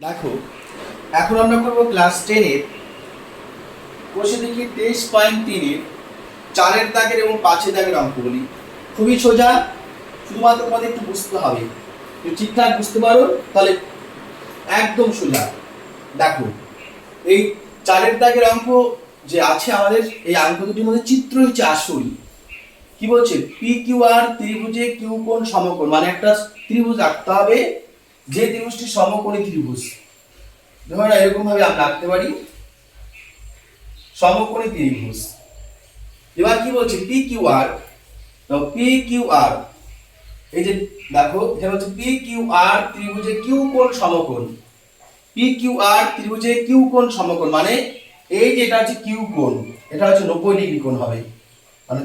দেখো, এখন আমরা করব ক্লাস 10 এর কোষে দেখি 23.3 চারের দাগের এবং 5 দাগের অঙ্কগুলি। খুবই সোজা, শুধুমাত্র তোমাদের একটু বুঝতে হবে। যদি ঠিকঠাক বুঝতে পারো তাহলে একদম সোজা। দেখো, এই চারের দাগের অঙ্ক যে আছে আমাদের, এই অঙ্ক দুটির মধ্যে চিত্র হচ্ছে আসল। কি বলছে? পি কিউ আর ত্রিভুজে কিউ কোণ সমকোণ, মানে একটা ত্রিভুজ আঁকতে হবে যে ত্রিভুজটি সমকোণী ত্রিভুজ। ধরো এরকম ভাবে আমরা আঁকতে পারি সমকোণী ত্রিভুজ। এবার কি বলছে? P Q R, P Q R, এই যে দেখো এটা হচ্ছে পি কিউ আর ত্রিভুজে কিউ কোণ সমকোণ। পি কিউ আর ত্রিভুজে কিউ কোণ সমকোণ মানে এই যে এটা হচ্ছে কিউ কোণ, এটা হচ্ছে 90 ডিগ্রি কোণ হবে। মানে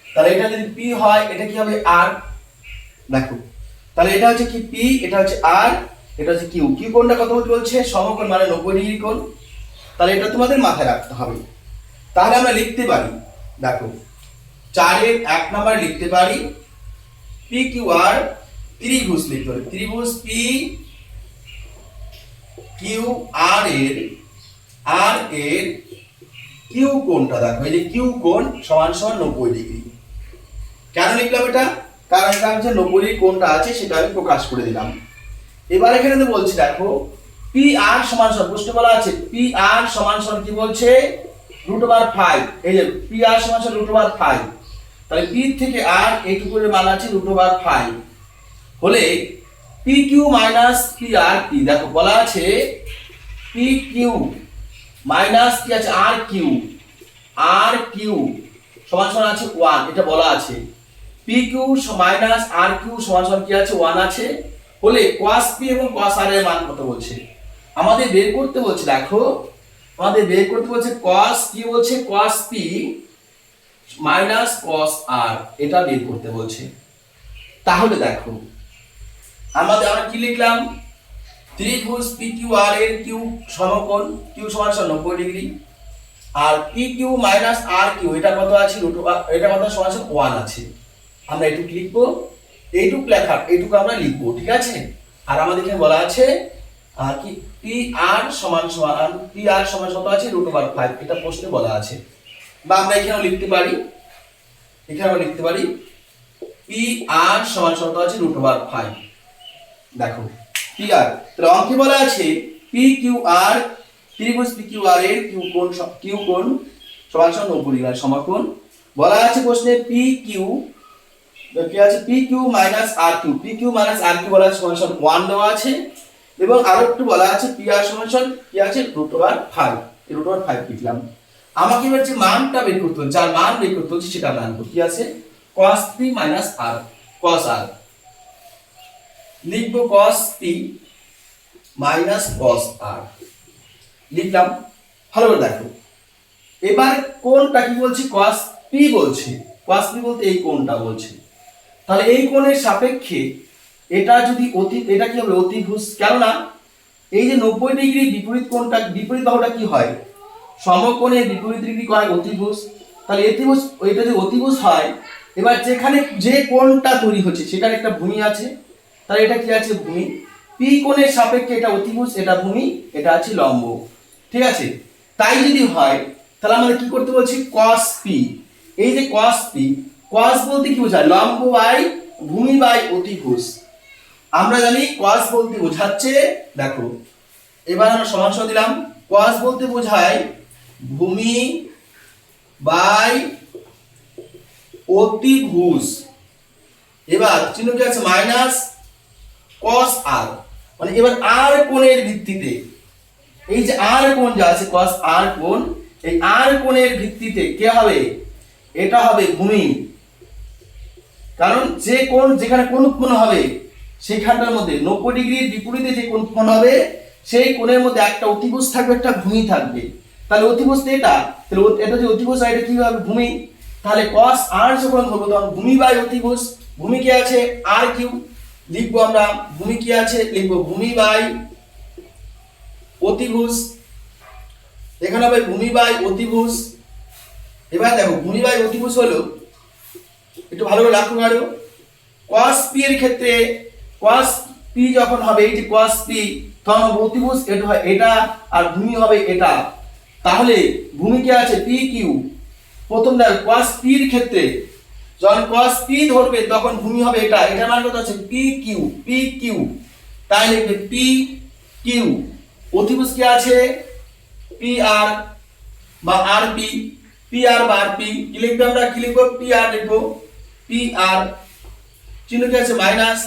তাহলে এটা যদি পি হয় এটা কি হবে? আর। দেখো তাহলে এটা হচ্ছে কি? পি, এটা হচ্ছে আর, এটা হচ্ছে কিউ। কিউ কোণটা কত বলছে? সমকোণ মানে 90 ডিগ্রি কোণ। তাহলে এটা তোমাদের মাথায় রাখতে হবে। তাহলে আমরা লিখতে পারি, দেখো 4-এর 1 নাম্বার লিখতে পারি পি কিউ আর ত্রিভুজ লিখতে পারি। ত্রিভুজ পি কিউ আর এর কিউ কোণটা দেখো, এই যে কিউ কোণ সমান সমান 90 ডিগ্রি। কেন লিখলাম এটা? কারণ এটা হচ্ছে 90 ডিগ্রি কোণটা আছে সেটা আমি প্রকাশ করে দিলাম। এবার এখানে তো বলছি দেখো পি আর সমান সমান, প্রশ্ন বলা আছে পি আর সমান সমান কি বলছে? √5। এই যে পি আর সমান সমান √5। তাহলে পি থেকে আর এইটুকুর মান আছে √5 হলে P Q minus P R P. দেখো বলা আছে পি কিউ মাইনাস কি আছে? আর কিউ সমান সমান আছে 1, এটা বলা আছে। পি কিউ মাইনাস আর কিউ সমান সমান কি আছে? 1 আছে। হলে cos p এবং cos r এর মান কত বলছে? আমাদের বের করতে বলছে। দেখো আমাদের বের করতে বলছে cos কি বলছে? cos p minus cos r, এটা বের করতে বলছে। তাহলে দেখো আমরা কি লিখলাম? ত্রিভুজ পি কিউ আর এর কিউ সমকোণ, কিউ সমান সমান 90 ডিগ্রি, আর পি কিউ মাইনাস আর কিউ এটা কত আছে? এটা কত সমান সমান 1 আছে। আমরা এটুকু লিখবো, এইটুকু লেখার এইটুকু আমরা লিখবো, ঠিক আছে? আর আমাদের এখানে বলা আছে কি পি আর সমান কত আছে? √5, এটা প্রশ্নে বলা আছে। বা আমরা এখানেও লিখতে পারি, পি আর সমান কত আছে? √5। দেখো পি আর, তাহলে অঙ্কে বলা আছে পি কিউ আর ত্রিভুজ পি কিউ আর এর কিউ কোণ সমান 90 ডিগ্রি সমকোণ। বলা আছে প্রশ্নে পি কিউ কি আছে? পি কিউ মাইনাস আর কিউ, পি কিউ মাইনাস আর কিউ বলা আছে সমান 1 দেওয়া আছে। এবং আরো একটু বলা আছে পি আর সমান কি আছে? √5। এই √5 লিখলাম। আমাকে এবার যে মানটা বের করতে হবে, যার মান বের করতে হচ্ছে সেটা আমরা আনবো। কি আছে? cos p minus r, cos r লিখবো। cos p minus cos r লিখলাম। ভালো করে দেখো এবার কোণটা কি বলছি? cos p বলছে। cos p বলতে এই কোণটা বলছে। তাহলে এই কোণের সাপেক্ষে এটা যদি এটা কি হবে? অতিভুজ। কেননা এই যে 90 ডিগ্রি বিপরীত কোণটা, বিপরীত বাহুটা কি হয়? সমকোণের বিপরীত ডিগ্রি হয় অতিভুজ। তাহলে অতিভুজ, এটা যদি অতিভুজ হয়, এবার যেখানে যে কোণটা তৈরি হচ্ছে সেটার একটা ভূমি আছে। তাহলে এটা কি আছে? ভূমি। পি কোণের সাপেক্ষে এটা অতিভুজ, এটা ভূমি, এটা আছে লম্ব, ঠিক আছে? তাই যদি হয় তাহলে আমাদের কি করতে বলছি? cos p। এই যে cos p, cos বলতে কি বোঝায়? লম্ব বাই ভূমি বাই অতিভুজ। আমরা জানি cos বলতে বোঝাচ্ছে, দেখো এবার আমরা সমান সমান দিলাম। cos বলতে বোঝায় ভূমি বাই অতিভুজ। এবার চিহ্ন কি আছে? মাইনাস cos r, মানে এবার r কোণের ভিত্তিতে, এই যে r কোণ যা আছে cos r কোণ, এই r কোণের ভিত্তিতে কে হবে? এটা হবে ভূমি। কারণ যে কোণ যেখানে কোণ উৎপন্ন হবে সেইখানটার মধ্যে 90 ডিগ্রির বিপরীতে যে কোণ উৎপন্ন হবে সেই কোণের মধ্যে একটা অতিভুজ থাকবে, একটা ভূমি থাকবে। তাহলে অতিভুজ এটা, তাহলে এটা যে অতিভুজ হয় এটা কি হবে? ভূমি। তাহলে cos r যখন ধরবো তখন ভূমি বাই অতিভুজ। ভূমি কি আছে? r কিউ লিখবো আমরা। ভূমি কি আছে? লিখবো ভূমি বাই অতিভুজ। এখানে হবে ভূমি বাই অতিভুজ। এবার দেখো ভূমি বাই অতিভুজ হলো, একটু ভালো করে রাখুন আরো, cos p এর ক্ষেত্রে cos p যখন হবে এই যে cos p কারণ অতিভুজ এটা হয় এটা আর ভূমি হবে এটা। তাহলে ভূমি কি আছে পি কিউ। প্রথম দেখ cos p এর ক্ষেত্রে যখন cos p ধরবে তখন ভূমি হবে এটা, এটার মান কত আছে পি কিউ। তাই লিখবে পি কিউ। অতিভুজ কি আছে পি আর বা আর পি আর বা আর পি। কি লিখবে আমরা, কি লিখবো পি আর লিখবো, পি আর চিহ্ন কি আছে মাইনাস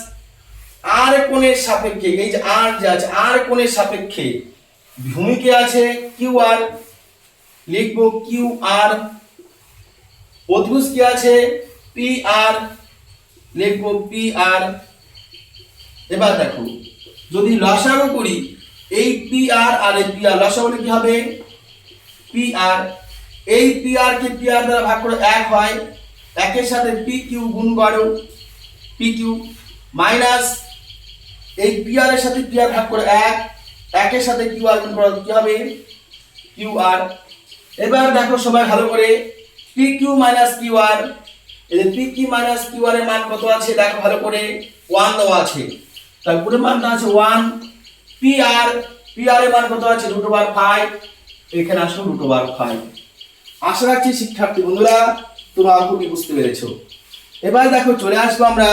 আর কোণের সাপেক্ষে, এই যে আর যে আছে আর কোণের সাপেক্ষে ভূমি কি আছে কিউ আর, লিখবো কিউ আর। অতিভুজ কি আছে পি আর, লিখবো পি আর। এবার দেখো যদি লসাগু করি এই পি আর আর এই পি আর, লসাগু কি হবে পি আর। এই P R K P R দ্বারা ভাগ করে 1 হয়, একের সাথে পি কিউ গুণ করো পি কিউ মাইনাস এই পি আর এর সাথে পি আর ভাগ করে 1, একের সাথে কিউ আর গুণ করো কি হবে কিউ আর। এবার দেখো সবাই ভালো করে P Q minus Q R, এই যে P Q minus Q R এর মান কত আছে দেখো ভালো করে 1 দেওয়া আছে, তার পুরো মানটা আছে 1। পি আর এর মান কত আছে √5, এখানে আসলে √5। আশা রাখছি শিক্ষার্থী বন্ধুরা তোমরা অঙ্কটি বুঝতে পেরেছো। এবার দেখো চলে আসবো আমরা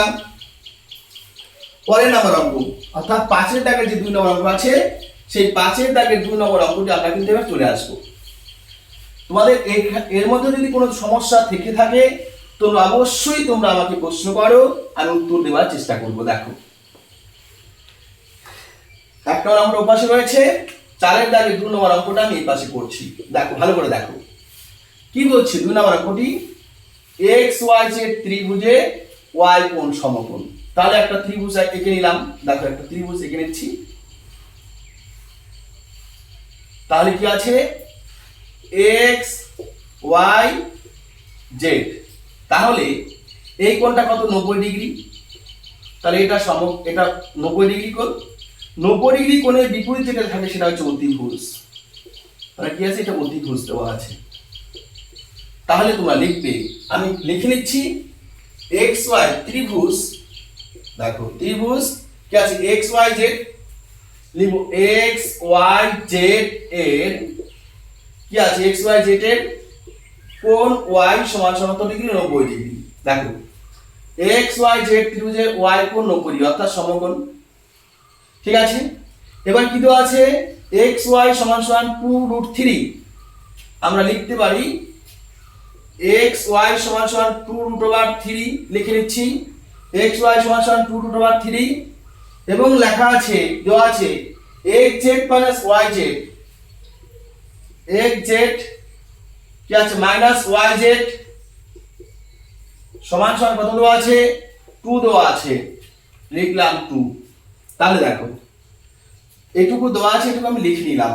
পরের নম্বর অঙ্ক, অর্থাৎ 5 দাগের যে 2 নম্বর অঙ্ক আছে সেই 5 দাগের 2 নম্বর অঙ্কটি আমরা কিন্তু এবার চলে আসবো। তোমাদের এর মধ্যে যদি কোনো সমস্যা থেকে থাকে তোমরা অবশ্যই তোমরা আমাকে প্রশ্ন করো, আমি উত্তর দেওয়ার চেষ্টা করব। দেখো 1 নম্বর অঙ্ক পাশে রয়েছে, 4 দাগের 2 নম্বর অঙ্কটা আমি এই পাশে করছি। দেখো ভালো করে দেখো কি বলছি 2 নম্বর অঙ্কটি x y z ত্রিভুজে y কোণ সমকোণ। তাহলে একটা ত্রিভুজ এঁকে নিলাম, দেখো একটা ত্রিভুজ এঁকে নিচ্ছি। তাহলে কি আছে x y z, তাহলে এই কোণটা কত 90 ডিগ্রি, তাহলে এটা এটা 90 ডিগ্রি কোণ। 90 ডিগ্রি কোণের বিপরীত যেটা থাকে সেটা হচ্ছে অতিভুজ, তাহলে কি আছে এটা অতিভুজ দেওয়া আছে। তাহলে তোমরা লিখবে, আমি লিখে নিচ্ছি x y ত্রিভুজ, দেখো ত্রিভুজ কি আছে x y z, লিখবো x y z এর কি আছে x y z এর কোণ y সমান কত ডিগ্রি 90 ডিগ্রি। দেখো x y z ত্রিভুজের y কোণ 90 ডিগ্রি অর্থাৎ সমকোণ, ঠিক আছে। এবার কি দেওয়া আছে x y সমান 2√3, আমরা লিখতে পারি x y সমান 2√3 লিখে নিচ্ছি, x y সমান 2√3 এবং লেখা আছে দেওয়া আছে xz - yz, xz কি আছে -yz সমান কত দেওয়া আছে 2 দেওয়া আছে, লিখলাম 2। তাহলে দেখো এটুকু দেওয়া আছে, এটুকু আমি লিখে নিলাম।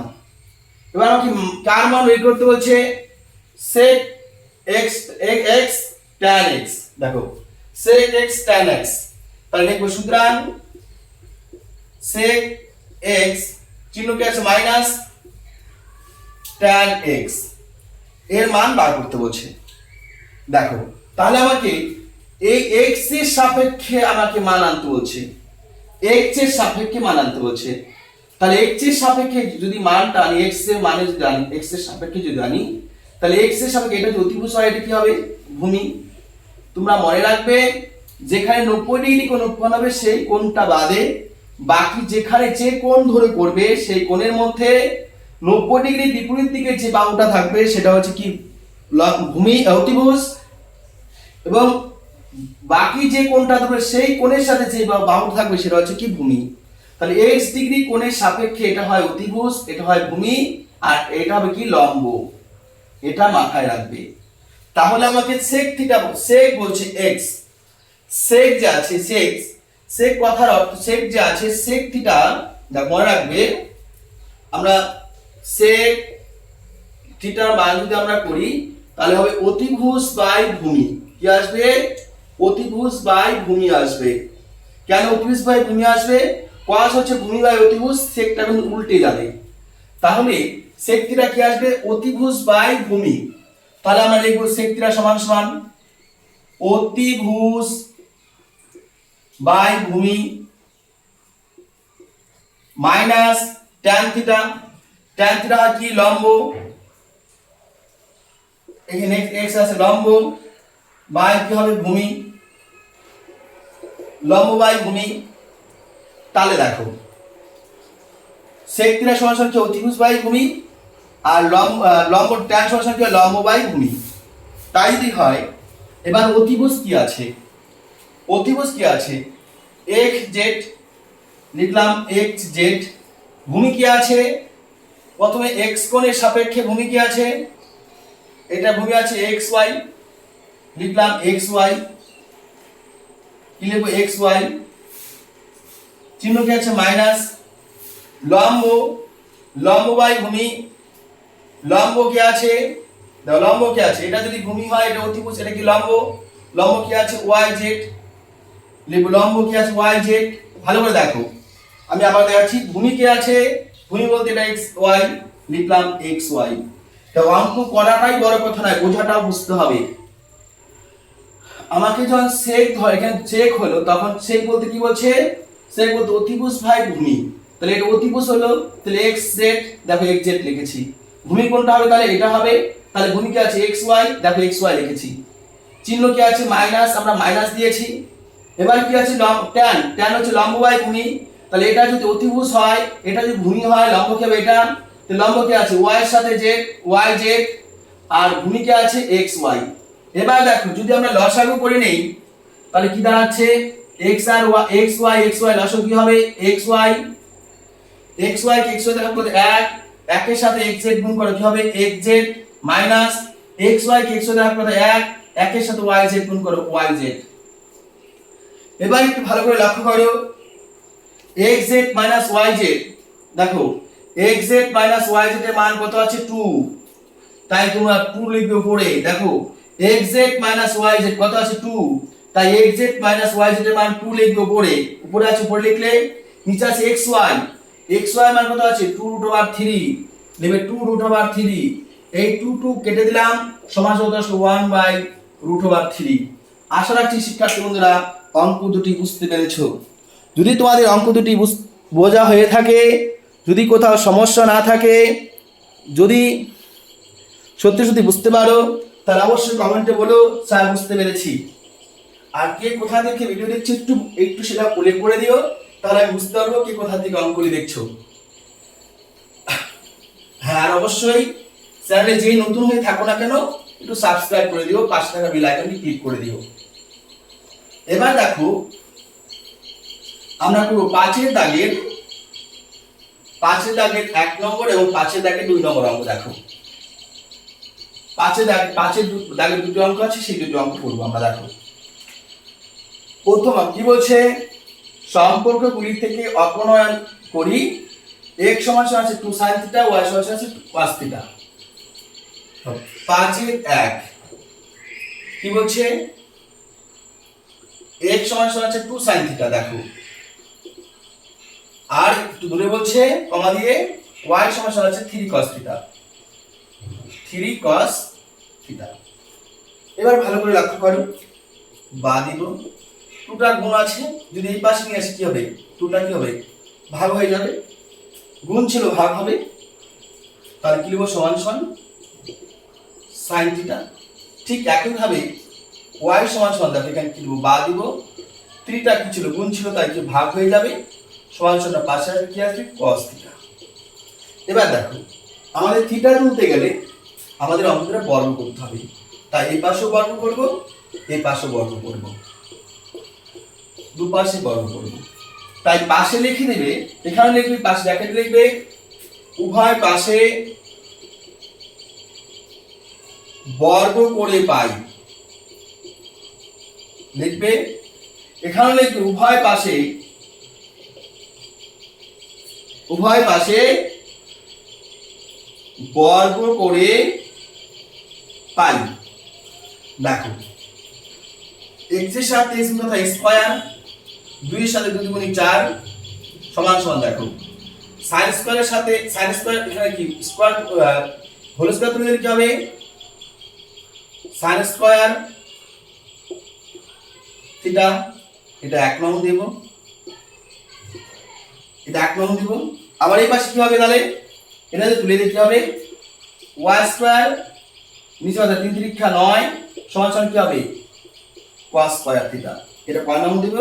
এবার আমাকে কার মান বের করতে বলছে sec x tan x, দেখো sec x tan x, তাহলে লিখবো সুতরাং sec x চিহ্ন কি আছে মাইনাস tan x এর মান বার করতে বলছে। দেখো তাহলে আমাকে এই x এর সাপেক্ষে আমাকে মান আনতে বলছে, x এর সাপেক্ষে মান আনতে বলছে। তাহলে x এর সাপেক্ষে যদি মানটা আনি, x এর মানে যদি আনি, x এর সাপেক্ষে যদি আনি, তাহলে x এর সাপেক্ষে এটা যদি অতিভুজ হয় এটা কি হবে ভূমি। তোমরা মনে রাখবে যেখানে 90 ডিগ্রি কোণ উৎপন্ন হবে সেই কোণটা বাদে বাকি যেখানে যে কোণ ধরে করবে সেই কোণের মধ্যে 90 ডিগ্রি বিপরীত দিকে যে বাহুটা থাকবে সেটা হচ্ছে কি ভূমি অতিভুজ, এবং বাকি যে কোণটা ধরবে সেই কোণের সাথে যে বাহু থাকবে সেটা হচ্ছে কি ভূমি। তাহলে x ডিগ্রি কোণের সাপেক্ষে এটা হয় অতিভুজ, এটা হয় ভূমি, আর এটা হবে কি লম্ব, এটা মাথায় রাখবে। তাহলে আমাকে sec থিটা, sec বলছে x, sec যে আছে sec কথার অর্থ sec যে আছে sec থিটা, দেখো মনে রাখবে আমরা sec থিটার মান যদি আমরা করি তাহলে হবে অতিভুজ বাই ভূমি। কি আসবে অতিভুজ বাই ভূমি আসবে। কেন অতিভুজ বাই ভূমি আসবে, cos হচ্ছে ভূমি বাই অতিভুজ, সেকটা কিন্তু উল্টে যাবে। তাহলে sec থিটা কি আসবে অতিভুজ বাই ভূমি। তাহলে আমরা লিখব sec থিটা সমান সমান অতিভুজ বাই ভূমি minus tan theta, tan theta হয় কি লম্ব, এখানে এক্স আছে লম্ব, বাই কি হবে ভূমি, লম্ব বাই ভূমি। তাহলে দেখো সেক থিটা সমান সমান কি অতিভুজ বাই ভূমি, আর লম্ব ট্যান সমান সমান কি লম্ব বাই ভূমি। তাই যদি হয়, এবার অতিভুজ কি আছে, অতিভুজ কি আছে এক্স জেড, লিখলাম এক্স জেড। ভূমি কি আছে, প্রথমে এক্স কোণের সাপেক্ষে ভূমি কি আছে, এটা ভূমি আছে এক্স ওয়াই, লিখলাম এক্স ওয়াই, কি লিখবো এক্স ওয়াই, চিহ্ন কি আছে মাইনাস, লম্ব, লম্ব বাই ভূমি, লম্ব কি আছে, লম্ব কি আছে, এটা যদি ভূমি হয় এটা অতিভুজ, এটা কি লম্ব, লম্ব কি আছে ওয়াই জেড, লিখবো লম্ব কি আছে ওয়াই জেড। ভালো করে দেখো, আমি আবার দেখাচ্ছি, ভূমি কি আছে, ভূমি বলতে এটা এক্স ওয়াই, লিখলাম এক্স ওয়াই। তো অঙ্ক করাটাই বড় কথা নয়, বোঝাটাও বুঝতে হবে। আমাকে যখন সেক ধর এখানে চেক হলো, তখন সেক বলতে কি বলছে, সেক বলতে অতিভুজ ভাই ভূমি, তাহলে এটা অতিভুজ হলো, তাহলে এক্স জেড, দেখো এক্স জেড লিখেছি। ভূমি কোনটা হবে, তাহলে এটা হবে, তাহলে ভূমি কি আছে এক্স ওয়াই, দেখো এক্স ওয়াই লিখেছি। চিহ্ন কি আছে মাইনাস, আমরা মাইনাস দিয়েছি। এবার কি আছে ট্যান, ট্যান হচ্ছে লম্ব বাই ভূমি, তাহলে এটা যদি অতিভুজ হয়, এটা যদি ভূমি হয়, লম্ব কি হবে এটা, তো লম্ব কি আছে ওয়াই এর সাথে জেড, ওয়াই জেড, আর ভূমি কি আছে এক্স ওয়াই। এবার দেখো যদি আমরা লসাগু করে নেই, তাহলে কি দাঁড়াচ্ছে এক্স আর এক্স ওয়াই, এক্স ওয়াই লসাগু কি হবে এক্স ওয়াই, এক্স ওয়াই কে এক্স ওয়াই দেখা করতে এক, একের সাথে এক্স জেড গুণ করে কি হবে X Z, minus X Y কে এক্স ওয়াই দেখা করতে এক, একের সাথে ওয়াই জেড গুণ করো ওয়াই জেড। এবার একটু ভালো করে লক্ষ্য করো, X Z minus Y Z, দেখো X Z minus Y Z এর মান কত আছে 2, তাই তোমরা 2 লিখবে উপরে। দেখো X Z minus Y Z কত আছে 2, তাই X Z minus Y Z এর মান 2 লিখবে উপরে, উপরে আছে উপরে লিখলে, নিচে আছে এক্স ওয়াই, এক্স ওয়াই মান কত আছে 2√3, লিখবে 2√3, এই 2 কেটে দিলাম, সমান সমান 1/√3। আশা রাখছি শিক্ষার্থী বন্ধুরা অঙ্ক দুটি বুঝতে পেরেছো। যদি তোমাদের অঙ্ক দুটি বোঝা হয়ে থাকে, যদি কোথাও সমস্যা না থাকে, যদি সত্যি সত্যি বুঝতে পারো, তাহলে অবশ্যই কমেন্টে বলো স্যার বুঝতে পেরেছি। আর কে কোথা থেকে ভিডিও দেখছো একটু একটু সেটা উল্লেখ করে দিও, তাহলে আমি বুঝতে পারবো কে কোথা থেকে অঙ্কগুলি দেখছো। হ্যাঁ, আর অবশ্যই চ্যানেলে যেই নতুন হয়ে থাকো না কেন একটু সাবস্ক্রাইব করে দিও, পাশে থাকা বেল আইকনটি ক্লিক করে দিও। এবার দেখো আমরা পুরো 5 দাগের 1 নম্বর এবং 5 দাগের 2 নম্বর অঙ্ক দেখো। 5 দাগের দুটো অঙ্ক আছে, সেই দুটো অঙ্ক করবো আমরা। দেখো প্রথম কি বলছে, সম্পর্কগুলি থেকে অপনয়ন করি, x সমান সমান আছে 2 sin থিটা, y সমান সমান আছে cos থিটা। 5-1 কি বলছে, x সমান সমান আছে 2 sin থিটা, দেখো আর একটু দূরে বলছে কমা দিয়ে y সমান সমান আছে 3 cos থিটা, 3 cos থিটা। এবার ভালো করে লক্ষ্য করো, বা দিব 2টা গুণ আছে, যদি এই পাশে নিয়ে আসি কি হবে, 2টা কি হবে ভাগ হয়ে যাবে, গুণ ছিল ভাগ হবে, তাহলে কি লিখব সমান সমান sin থিটা। ঠিক একই ভাবে y সমান সমান, দেখো এখানে কি লিখব বা দিব, 3টা কি ছিল গুণ ছিল, তাই কি ভাগ হয়ে যাবে, সমান সমান পাশে আসবে কি আসবে cos থিটা। এবার দেখো আমাদের থিটা তুলতে গেলে আমাদের অঙ্কটা বর্গ করতে হবে, তাই এই পাশেও বর্গ করব, এই পাশেও বর্গ করব, দুপাশে বর্গ করব। তাই পাশে লিখে দেবে, এখানে লিখবে পাশে ব্র্যাকেট লিখবে, উভয় পাশে বর্গ করে পাই, লিখবে এখানে লিখবে উভয় পাশে বর্গ করে পাই। দেখো x এর সাথে স্কয়ার, 2 এর সাথে 2 × 4 সমান সমান, দেখো sin স্কয়ারের সাথে sin স্কয়ার, এখানে কি স্কয়ার হোল স্কয়ার তুলে দিলে কি হবে sin স্কয়ার থিটা, এটা 1 নং দেব, এটা 1 নং দিব। আবার এই পাশে কি হবে তাহলে, এটা যদি তুলে দিতে হবে ওয়াই স্কয়ার নিচে আছে 3 3 9 সমান সমান কি হবে cos স্কয়ার থিটা। এটা কয় নং দিব,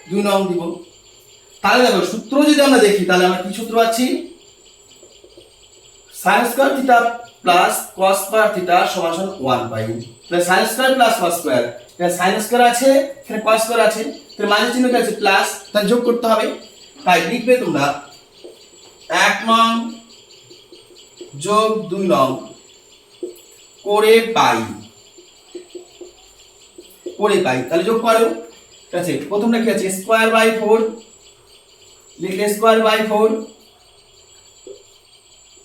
2 নং দিব। তাহলে দেখো সূত্র যদি আমরা দেখি তাহলে আমরা কি সূত্র পাচ্ছি, sin স্কয়ার থিটা প্লাস cos স্কয়ার থিটা সমান সমান 1 পাই। তাহলে sin square plus cos square, এটা sin স্কয়ার আছে এখানে cos স্কয়ার আছে, তাহলে মাইনাস চিহ্ন কি আছে প্লাস, তাহলে যোগ করতে হবে। তাই লিখবে তোমরা 1 নং যোগ 2 নং করে পাই, তাহলে যোগ করো। ঠিক আছে, প্রথমটা কি আছে স্কয়ার বাই 4, লিখলে স্কয়ার বাই 4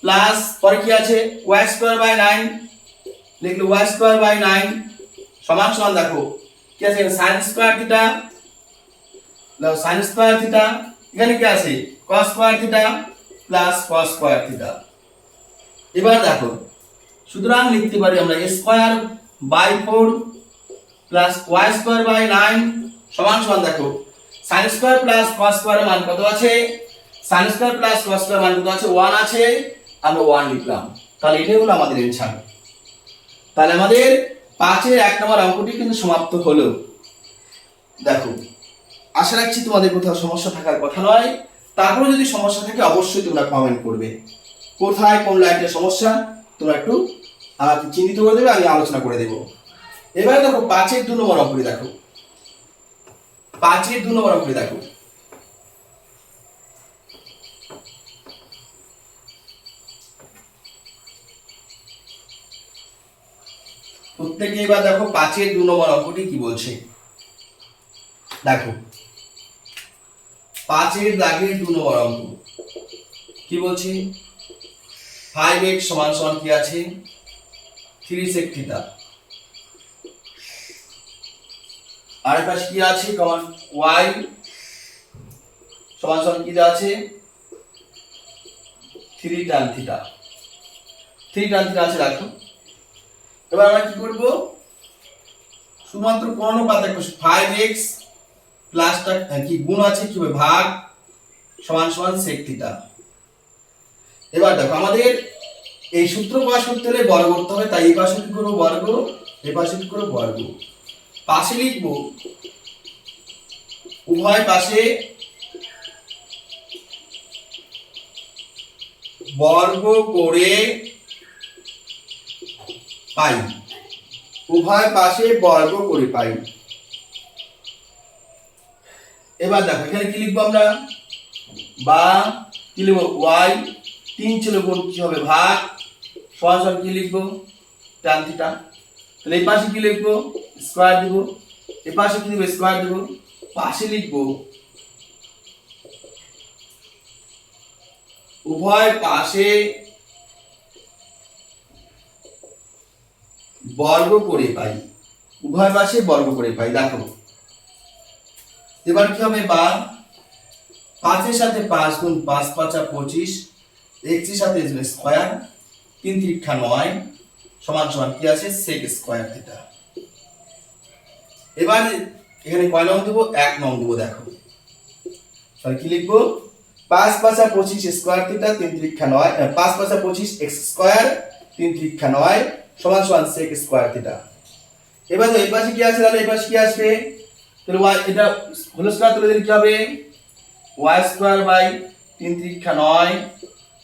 প্লাস পরে কি আছে y স্কয়ার বাই 9, লিখলে y স্কয়ার বাই 9 সমান সমান দেখো কি আছে sin স্কয়ার থিটা, নাও sin স্কয়ার থিটা, এখানে কি আছে cos স্কয়ার থিটা প্লাস cos স্কয়ার থিটা। এবার দেখো সুতরাং লিখতে পারি আমরা square by 4 plus y square by 9 সমান সমান দেখো sin স্কয়ার প্লাস cos স্কয়ারের মান কত আছে, sin square plus cos square মান কত আছে 1 আছে, আমরা 1 লিখলাম। তাহলে এটাই হলো আমাদের অ্যানসার। তাহলে আমাদের 5 এর 1 নম্বর অঙ্কটি কিন্তু সমাপ্ত হলো। দেখো আশা রাখছি তোমাদের কোথাও সমস্যা থাকার কথা নয়, তারপরে যদি সমস্যা থাকে অবশ্যই তোমরা কমেন্ট করবে, কোথায় কোন লাইনের সমস্যা তোমরা একটু আমাকে চিহ্নিত করে দেবে, আমি আলোচনা করে দেব। এবারে দেখো 5 এর 2 নম্বর অঙ্কটি দেখো, 5 এর 2 নম্বর অঙ্কটি দেখো। প্রত্যেকে এবার দেখো 5 এর 2 নম্বর অঙ্কটি কি বলছে। দেখো 5 এর দাগের 2 নম্বর অঙ্ক কি বলছে, 5x সমান সমান কি আছে 3 sec থিটা, আর পাশে কি আছে কমন y সমান সমান কি আছে 3 tan থিটা, 3 tan থিটা আছে রাখো। এবার আমরা কি করব, শুধুমাত্র কোন অনুপাত দেখো 5x প্লাসটা কি গুণ আছে কি হবে ভাগ সমান সমান sec থিটা। এবার দেখো আমাদের এই সূত্র প্রকাশ করতে হলে বর্গ করতে হবে, তাই এই পাশে কি করব বর্গ, এই পাশে কি করব বর্গ, পাশে লিখব উভয় পাশে বর্গ করে পাই, উভয় পাশে বর্গ করে পাই। এবার দেখো এখানে কি লিখবো আমরা, বা কি লিখবো y 3 ছিল গুণ কি হবে ভাগ সমান সমান কি লিখবো tan থিটা। তাহলে এই পাশে কি লিখবো স্কয়ার দিব, এই পাশে কি দিব স্কয়ার দিব, পাশে লিখবো উভয় পাশে বর্গ করে পাই, উভয় পাশে বর্গ করে পাই। দেখো এবার কি হবে বা 5 এর সাথে 5 গুণ 5 5 25, x এর সাথে স্কয়ার 3 3 9 সমান সমান কি আছে sec স্কয়ার থিটা। এবার এখানে কয় নং দেব 1 নং দেব। দেখো তাহলে কি লিখবো 5 5 25 স্কয়ার থিটা 3 3 9, 5 5 25 x স্কয়ার 3 3 9 সমান সমান sec স্কয়ার থিটা। এবার এই পাশে কি আছে, তাহলে এই পাশে কি আসবে, তাহলে y এটা হোল স্কয়ার তুলে দিলে কি হবে y স্কয়ার বাই 3 3 9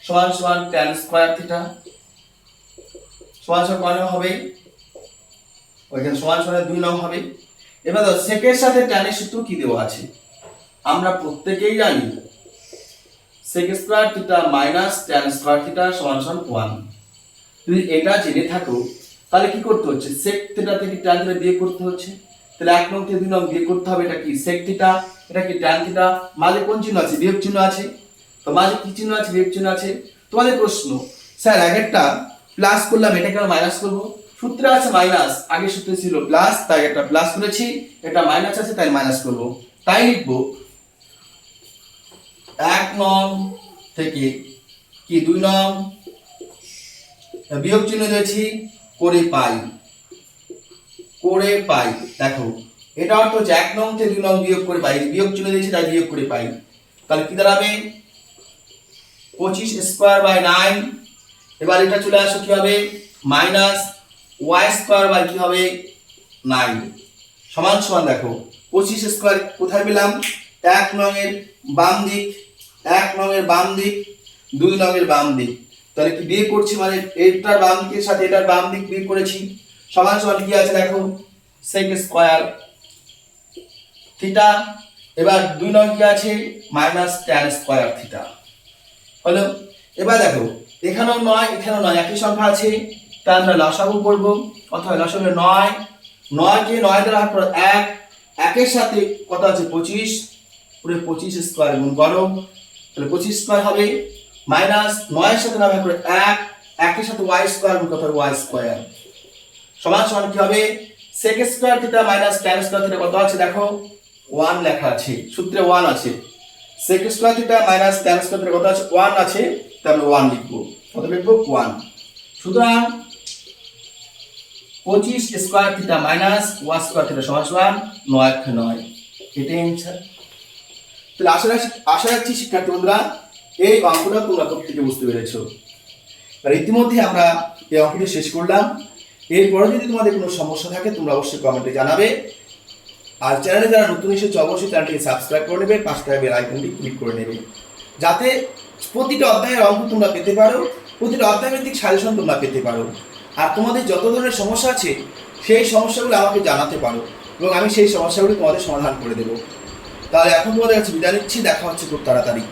সমান সমান tan স্কয়ার থিটা সমান সমান কত হবে, ওইখানে সমান সমান 2 নং হবে। এবার দেখো sec এর সাথে tan এর সূত্র কি দেওয়া আছে, আমরা প্রত্যেকেই জানি sec square theta minus tan square theta সমান সমান 1। যদি এটা জেনে থাকো তাহলে কি করতে হচ্ছে sec থিটা থেকে tan থিটা বিয়োগ করতে হচ্ছে, তাহলে 1 নং থেকে 2 নং বিয়োগ করতে হবে, এটা কি sec থিটা এটা কি tan থিটা, মাঝে কোন চিহ্ন আছে বিয়োগ চিহ্ন আছে, তো মাঝে কি চিহ্ন আছে বিয়োগ চিহ্ন আছে। তোমাদের প্রশ্ন স্যার আগেরটা প্লাস করলাম এটাকে আমরা মাইনাস করব, সূত্রে আছে মাইনাস, আগে সূত্রে ছিল প্লাস তাই এটা প্লাস করেছি, এটা মাইনাস আছে তাই মাইনাস করব। তাই লিখব 1 নং থেকে কি 2 নং বিয়োগ চিহ্ন দিয়েছি করে পাই, করে পাই। দেখো এটা অর্থ হচ্ছে 1 নং থেকে 2 নং বিয়োগ করে পাই, বিয়োগ চিহ্ন দিয়েছি তাই বিয়োগ করে পাই। তাহলে কি দাঁড়াবে 25 স্কোয়ার বাই 9। এবার এটা চলে আসো কি হবে মাইনাস ওয়াই স্কোয়ার বাই কি হবে 9 সমান সমান দেখো 25 স্কোয়ার কোথায় পেলাম 1 নংয়ের বাম দিক 1 নংয়ের বাম দিক 2 নংয়ের বাম দিক, তাহলে কি বিয়ে করছি মানে এটার বাম দিকের সাথে এটার বাম দিক বিয়ে করেছি, সমান সমান কি আছে দেখো সেক স্কোয়ার থিটা। এবার 2 নং কি আছে মাইনাস ট্যান স্কোয়ার থিটা হলো। এবার দেখো এখানেও 9 এখানেও 9 একই সংখ্যা আছে, তাই আমরা লসাগু করব। অথবা লসাগু 9 9 কে 9 দ্বারা ভাগ করো 1 1 এর সাথে কত আছে 25 পুরো 25 স্কোয়ার গুণ করো, তাহলে 25 স্কোয়ার হবে মাইনাস 9 এর সাথে 9 ভাগ করে 1 1 এর সাথে y স্কোয়ার গুণ কত y স্কোয়ার সমান সমান কি হবে sec square theta minus tan square theta কত আছে দেখো 1 লেখা আছে, সূত্রে 1 আছে। sec square theta minus tan square theta কত আছে 1 আছে, তাহলে 1 লিখব। কত লিখব 1। সুতরাং 25 square theta minus y square theta সমান সমান 9 এটাই आंसर। তাহলে আশা রাখছি শিক্ষার্থী বন্ধুরা এই অঙ্কটা তোমরা প্রত্যেকে বুঝতে পেরেছো। আর ইতিমধ্যে আমরা এই অঙ্কটি শেষ করলাম। এরপরে যদি তোমাদের কোনো সমস্যা থাকে তোমরা অবশ্যই কমেন্টে জানাবে। আর চ্যানেলে যারা নতুন এসেছে অবশ্যই চ্যানেলটিকে সাবস্ক্রাইব করে নেবে, পাশে থাকা বেল আইকনটি ক্লিক করে নেবে, যাতে প্রতিটা অধ্যায়ের অঙ্ক তোমরা পেতে পারো, প্রতিটা অধ্যায় ভিত্তিক সাজেশন তোমরা পেতে পারো। আর তোমাদের যত ধরনের সমস্যা আছে সেই সমস্যাগুলো আমাকে জানাতে পারো এবং আমি সেই সমস্যাগুলি তোমাদের সমাধান করে দেবো। তাহলে এখন তোমাদের কাছে বিদায় নিচ্ছি, দেখা হচ্ছে খুব তাড়াতাড়ি।